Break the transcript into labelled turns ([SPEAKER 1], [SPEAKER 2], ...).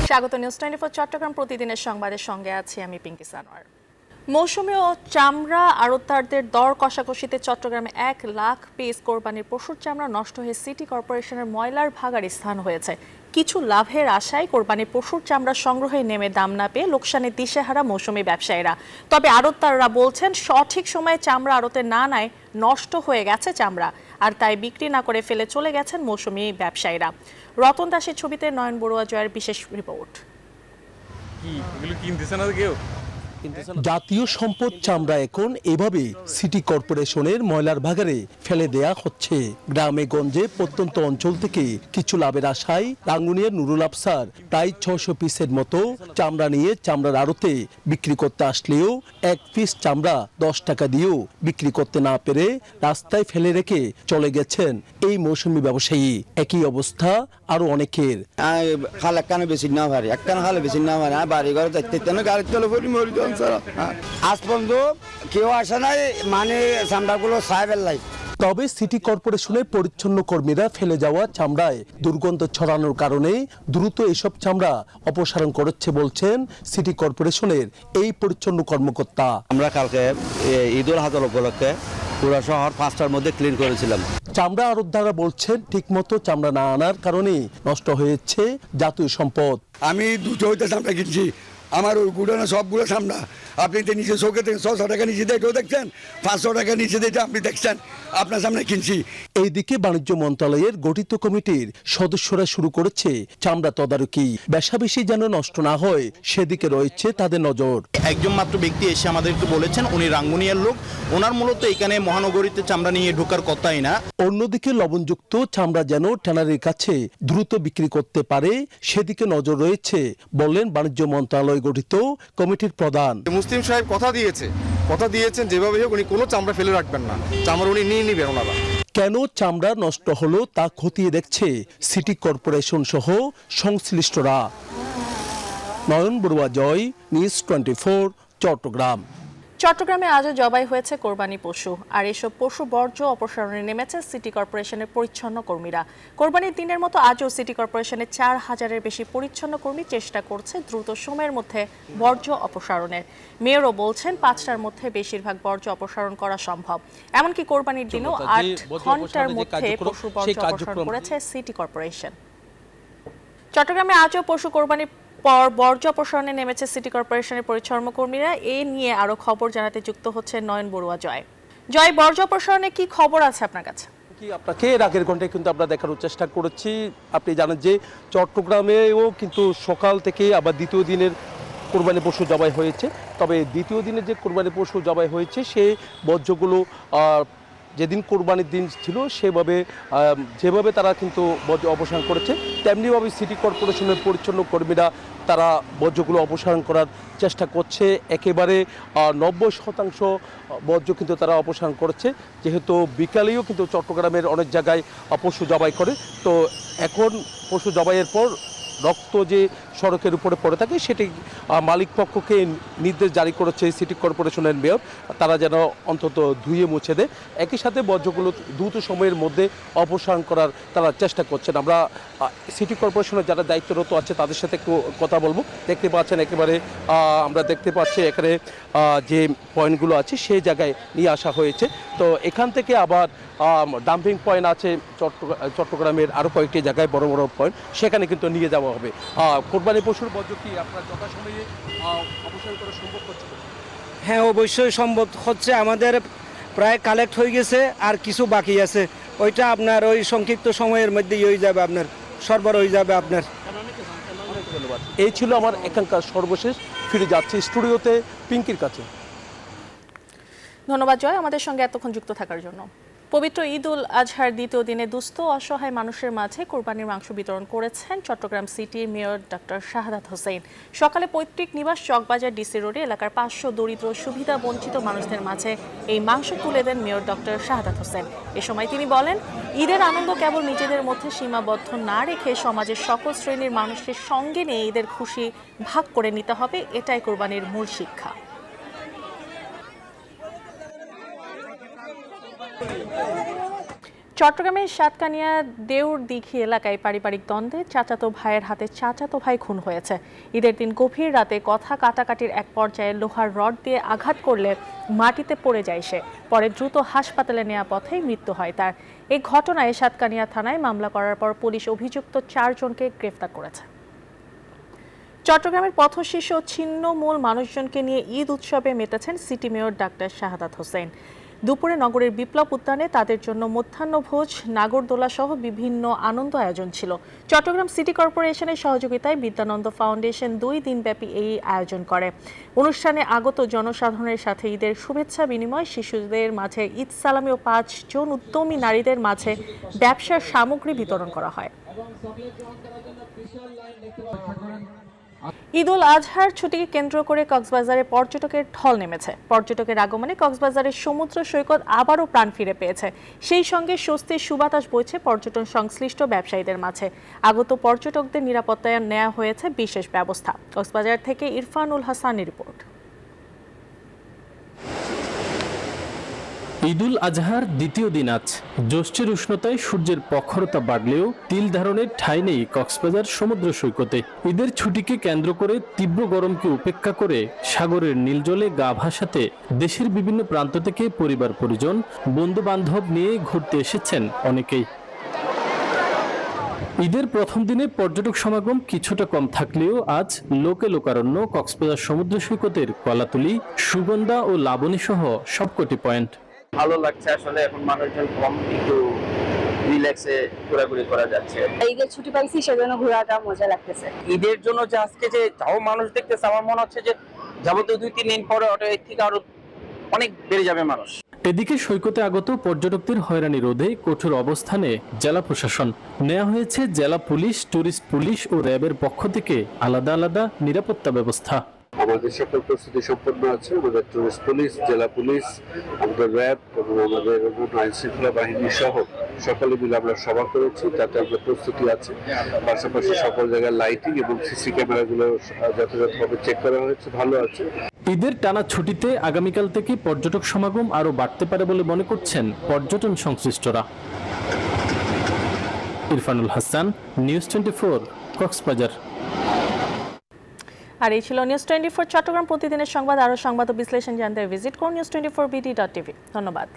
[SPEAKER 1] স্বাগত নিউজ 24 চট্টগ্রাম প্রতিদিনের সংবাদের সঙ্গে আছি আমি পিঙ্কি সানোয়ার। মৌসুমী ও চামড়া আড়তদারদের দর কষাকষিতে চট্টগ্রামে 1 লাখ পিস কোরবানির পশুর চামড়া নষ্ট হয়ে সিটি কর্পোরেশনের ময়লার ভাগাড়ে স্থান হয়েছে। কিছু লাভের আশায় কোরবানির পশুর চামড়া সংগ্রহে নেমে দাম না পেয়ে লোকসানে দিশেহারা মৌসুমী ব্যবসায়ীরা। তবে আড়তদাররা বলছেন সঠিক সময়ে চামড়া আড়তে না নেয় নষ্ট হয়ে গেছে চামড়া, আর তাই বিক্রি না করে ফেলে চলে গেছেন মৌসুমী ব্যবসায়ীরা। রতন দাসের ছবিতে নয়ন বড়ুয়া জয়ের বিশেষ রিপোর্ট।
[SPEAKER 2] জাতীয় সম্পদ চামড়া এখন এভাবে সিটি কর্পোরেশনের ময়লার ভাগাড়ে ফেলে দেয়া হচ্ছে। গ্রামে গঞ্জে প্রত্যন্ত অঞ্চল থেকে কিছু লাভের আশায় রাঙ্গুনিয়ার নুরুল আফসার প্রায় 600 পিসের মতো চামড়া নিয়ে চামড়ার আড়তে বিক্রি করতে আসলেও 1 পিস চামড়া 10 টাকা দিয়েও বিক্রি করতে না পেরে রাস্তায় ফেলে রেখে চলে গেছেন এই মৌসুমী ব্যবসায়ী। একই অবস্থা আরো অনেকের।
[SPEAKER 3] খাল একখানে বেশি না পারি, একখানে খালে বেশি না পারি, বাড়ি ঘরে দেখতে গাড়ি চলে পড়ি মরি। আজ পর্যন্ত কেউ আসে নাই, মানে চামড়াগুলো সাহেবের লাই।
[SPEAKER 2] তবে সিটি কর্পোরেশনের পরিচ্ছন্ন কর্মীরা ফেলে যাওয়া চামড়ায় দুর্গন্ধ ছড়ানোর কারণে দ্রুত এসব চামড়া অপসারণ করছে বলছেন সিটি কর্পোরেশনের এই পরিচ্ছন্ন কর্মকর্তা।
[SPEAKER 3] আমরা কালকে ঈদুল আজহা উপলক্ষে পুরো শহর 5টার মধ্যে ক্লিন করেছিলাম।
[SPEAKER 2] চামড়া আড়তদাররা বলছেন ঠিকমতো চামড়া না আনার কারণে নষ্ট হয়েছে জাতীয় সম্পদ।
[SPEAKER 4] আমি 2 হইতে চামড়া কিনছি, আমার ওই গুড়ানো সবগুলো চামড়া আপনি তো নিজে চোখে 600 টাকা নিচে দেখেও দেখছেন, 500 টাকা নিচে দেখে আপনি দেখছেন, আপনার সামনে কিনছি।
[SPEAKER 2] এইদিকে বাণিজ্য মন্ত্রণালয়ের গঠিত কমিটির সদস্যরা শুরু করেছে চামড়া তদারকি। বেশাবেশি যেন নষ্ট না হয় সেদিকে রয়েছে তাদের নজর।
[SPEAKER 5] একজন মাত্র ব্যক্তি এসে আমাদেরকে বলেছেন উনি রাঙ্গুনিয়ার লোক, ওনার মূলত এখানে মহানগরীতে চামড়া নিয়ে ঢোকার কথাই না।
[SPEAKER 2] অন্যদিকে লবণযুক্ত চামড়া যেন ট্যানারির কাছে দ্রুত বিক্রি করতে পারে সেদিকে নজর রয়েছে বললেন বাণিজ্য মন্ত্রণালয় গঠিত কমিটির প্রধান।
[SPEAKER 6] মুসলিম সাহেব কথা দিয়েছেন যেভাবে হোক উনি কোনো চামড়া ফেলে রাখবেন না, চামড়া উনি নিয়ে নিবেন ওনারা।
[SPEAKER 2] কেন চামড়া নষ্ট হলো তা খতিয়ে দেখছে সিটি কর্পোরেশন সহ সংশ্লিষ্টরা। নয়ন বড়ুয়া জয়, নিউজ 24 চট্টগ্রাম।
[SPEAKER 1] চট্টগ্রামে আজও জবাই হয়েছে কোরবানি পশু, আর এসব পশু বর্জ্য অপসারণে নেমেছে সিটি কর্পোরেশনের পরিচ্ছন্ন কর্মীরা। কোরবানির দিনের মতো আজও সিটি কর্পোরেশনের 4000-এর বেশি পরিচ্ছন্ন কর্মী চেষ্টা করছে দ্রুত সময়ের মধ্যে বর্জ্য অপসারণের। মেয়রও বলছেন 5টার মধ্যে বেশিরভাগ বর্জ্য অপসারণ করা সম্ভব। এমনকি কোরবানির দিনও 8 ঘন্টার মধ্যে পশু বর্জ্য অপসারণ করেছে সিটি কর্পোরেশন। চট্টগ্রামে আজও পশু কোরবানির পর বর্জ্য অপসারণে নেমেছে সিটি কর্পোরেশনের পরিচ্ছন্ন কর্মীরা। এ নিয়ে আরো খবর জানাতে যুক্ত হচ্ছে নয়ন বড়ুয়া জয়। জয়, বর্জ্য অপসারণে কি খবর আছে আপনার কাছে?
[SPEAKER 2] আপনাকে এর আগের ঘন্টায় কিন্তু আমরা দেখানোর চেষ্টা করেছি। আপনি জানেন যে চট্টগ্রামেও কিন্তু সকাল থেকে আবার দ্বিতীয় দিনের কোরবানি পশু জবাই হয়েছে। তবে দ্বিতীয় দিনের যে কোরবানি পশু জবাই হয়েছে সে বর্জ্যগুলো যেদিন কোরবানির দিন ছিল যেভাবে তারা কিন্তু বর্জ্য অপসারণ করেছে, তেমনিভাবে সিটি কর্পোরেশনের পরিচ্ছন্ন কর্মীরা তারা বর্জ্যগুলো অপসারণ করার চেষ্টা করছে। একেবারে 90% বর্জ্য কিন্তু তারা অপসারণ করেছে, যেহেতু বিকালেও কিন্তু চট্টগ্রামের অনেক জায়গায় পশু জবাই করে। তো এখন পশু জবাইয়ের পর রক্ত যে সড়কের উপরে পড়ে থাকে সেটি মালিক পক্ষকে নির্দেশ জারি করেছে সিটি কর্পোরেশনের মেয়র, তারা যেন অন্তত ধুয়ে মুছে দেয়। একই সাথে বর্জ্যগুলো দ্রুত সময়ের মধ্যে অপসারণ করার তারা চেষ্টা করছেন। আমরা সিটি কর্পোরেশনের যারা দায়িত্বরত আছে তাদের সাথে একটু কথা বলবো। দেখতে পাচ্ছেন একেবারে আমরা দেখতে পাচ্ছি এখানে যে পয়েন্টগুলো আছে সেই জায়গায় নিয়ে আসা হয়েছে। তো এখান থেকে আবার ডাম্পিং পয়েন্ট আছে চট্টগ্রামের আরও কয়েকটি জায়গায় বড় বড় পয়েন্ট, সেখানে কিন্তু নিয়ে যাওয়া হবে। কোরবানি পশুর বর্জ্য কি আপনার যথাসময়ে অপসারণ করা সম্ভব হচ্ছে?
[SPEAKER 7] হ্যাঁ, অবশ্যই সম্ভব হচ্ছে। আমাদের প্রায় কালেক্ট হয়ে গেছে, আর কিছু বাকি আছে। ওইটা আপনার ওই সংক্ষিপ্ত সময়ের মধ্যেই হয়ে যাবে, আপনার সরবরাহ হয়ে যাবে আপনার।
[SPEAKER 2] ধন্যবাদ। এই ছিল আমার এখানকার সর্বশেষ। ফিরে যাচ্ছি স্টুডিওতে পিঙ্কির কাছে।
[SPEAKER 1] ধন্যবাদ জয় আমাদের সঙ্গে এতক্ষণ যুক্ত থাকার জন্য। পবিত্র ঈদুল আজহার দ্বিতীয় দিনে দুস্থ অসহায় মানুষের মাঝে কোরবানির মাংস বিতরণ করেছেন চট্টগ্রাম সিটির মেয়র ডক্টর শাহাদাত হোসেন। সকালে পৈতৃক নিবাস চকবাজার ডিসি রোডে এলাকার 500 দরিদ্র সুবিধা বঞ্চিত মানুষদের মাঝে এই মাংস তুলে দেন মেয়র ডক্টর শাহাদাত হোসেন। এ সময় তিনি বলেন, ঈদের আনন্দ কেবল নিজেদের মধ্যে সীমাবদ্ধ না রেখে সমাজের সকল শ্রেণীর মানুষকে সঙ্গে নিয়ে ঈদের খুশি ভাগ করে নিতে হবে, এটাই কোরবানির মূল শিক্ষা। চট্টগ্রামের সাতকানিয়া দেউর দিঘি এলাকায় পারিবারিক দ্বন্দ্বে চাচাতো ভাইয়ের হাতে চাচাতো ভাই খুন হয়েছে। ঈদের দিন গভীর রাতে কথা কাটাকাটির এক পর্যায়ে লোহার রড দিয়ে আঘাত করলে মাটিতে পড়ে যায় সে। পরে দ্রুত হাসপাতালে নেওয়া পথেই মৃত্যু হয় তার। এই ঘটনায় সাতকানিয়া থানায় মামলা করার পর পুলিশ অভিযুক্ত 4 জনকে গ্রেফতার করেছে। চট্টগ্রামের পথশিশু ও ছিন্নমূল মানুষজনকে নিয়ে ঈদ উৎসবে মেতেছেন city mayor doctor Shahadat Hossain. দুপুরে নগরের বিপ্লব উদ্যানে তাদের জন্য মধ্যাহ্নভোজ, নাগরদোলা সহ বিভিন্ন আনন্দ আয়োজন ছিল। চট্টগ্রাম সিটি কর্পোরেশনের সহযোগিতায় বিদ্যানন্দ ফাউন্ডেশন 2 দিনব্যাপী এই আয়োজন করে। অনুষ্ঠানে আগত জনসাধারণের সাথে ঈদের শুভেচ্ছা বিনিময়, শিশুদের মাঝে ঈদ সালামি ও 5 জন উদ্যমী নারীদের মাঝে ব্যবসার সামগ্রী বিতরণ করা হয়। ঈদ উল আজহার ছুটিকে কেন্দ্র করে কক্সবাজারে পর্যটকের ঢল নেমেছে। পর্যটকের আগমনে কক্সবাজারের সমুদ্র সৈকত আবারও প্রাণ ফিরে পেয়েছে। সেই সঙ্গে স্বস্তির সুবাতাস বইছে পর্যটন সংশ্লিষ্ট ব্যবসায়ীদের মাঝে। আগত পর্যটকদের নিরাপত্তায় নেওয়া হয়েছে বিশেষ ব্যবস্থা। কক্সবাজার থেকে ইরফানুল হাসানের রিপোর্ট।
[SPEAKER 8] ঈদুল আজহার দ্বিতীয় দিন আজ। জ্যৈষ্ঠের উষ্ণতায় সূর্যের প্রখরতা বাড়লেও তিল ধারণের ঠাঁই নেই কক্সবাজার সমুদ্র সৈকতে। ঈদের ছুটিকে কেন্দ্র করে তীব্র গরমকে উপেক্ষা করে সাগরের নীল জলে গা ভাসাতে দেশের বিভিন্ন প্রান্ত থেকে পরিবার পরিজন, বন্ধু বান্ধব নিয়ে ঘুরতে এসেছেন অনেকেই। ঈদের প্রথম দিনে পর্যটক সমাগম কিছুটা কম থাকলেও আজ লোকে লোকারণ্য কক্সবাজার সমুদ্র সৈকতের কলাতলি, সুগন্ধা ও লাবণী সহ সবকটি পয়েন্ট।
[SPEAKER 9] ভালো লাগছে আসলে, এখন মানুষজন কম, একটু রিল্যাক্সে ঘোরাঘুরি করা যাচ্ছে।
[SPEAKER 10] ঈদের ছুটি পাইছি সেজন্য ঘোরাটা মজা লাগতেছে।
[SPEAKER 9] ঈদের জন্য যে আজকে যে যাও মানুষ দেখতেছে, আমার মনে হচ্ছে যে যাবতীয় 2-3 দিন পরে অটো এর থেকে আরো অনেক বেড়ে যাবে মানুষ।
[SPEAKER 8] এদিকে সৈকতে আগত পর্যটকদের হয়রানি রোধে কঠোর অবস্থানে জেলা প্রশাসন। নেওয়া হয়েছে জেলা পুলিশ, ট্যুরিস্ট পুলিশ ও র্যাবের পক্ষ থেকে আলাদা আলাদা নিরাপত্তা ব্যবস্থা।
[SPEAKER 11] আমাদের সকল প্রস্তুতি সম্পন্ন আছে। আমাদের টুরিস্ট পুলিশ, জেলা পুলিশ, আমাদের র্যাব এবং আমাদের আইন শৃঙ্খলা বাহিনী সহ সকলে মিলে আমরা সভা করেছি, তাতে আমরা প্রস্তুতি আছে। পাশাপাশি সকল জায়গায় লাইটিং এবং সিসি ক্যামেরাগুলো যথাযথভাবে চেক করা হয়েছে, ভালো আছে।
[SPEAKER 8] ঈদের টানা ছুটিতে আগামীকাল থেকে পর্যটক সমাগম আরও বাড়তে পারে বলে মনে করছেন পর্যটন সংশ্লিষ্টরা। ইরফানুল হাসান, নিউজ 24, কক্সবাজার।
[SPEAKER 1] আর এই ছিল নিউজ 24 চট্টগ্রাম প্রতিদিনের সংবাদ। আরও সংবাদ ও বিশ্লেষণ জানতে ভিজিট করুন news24bd.tv। ধন্যবাদ।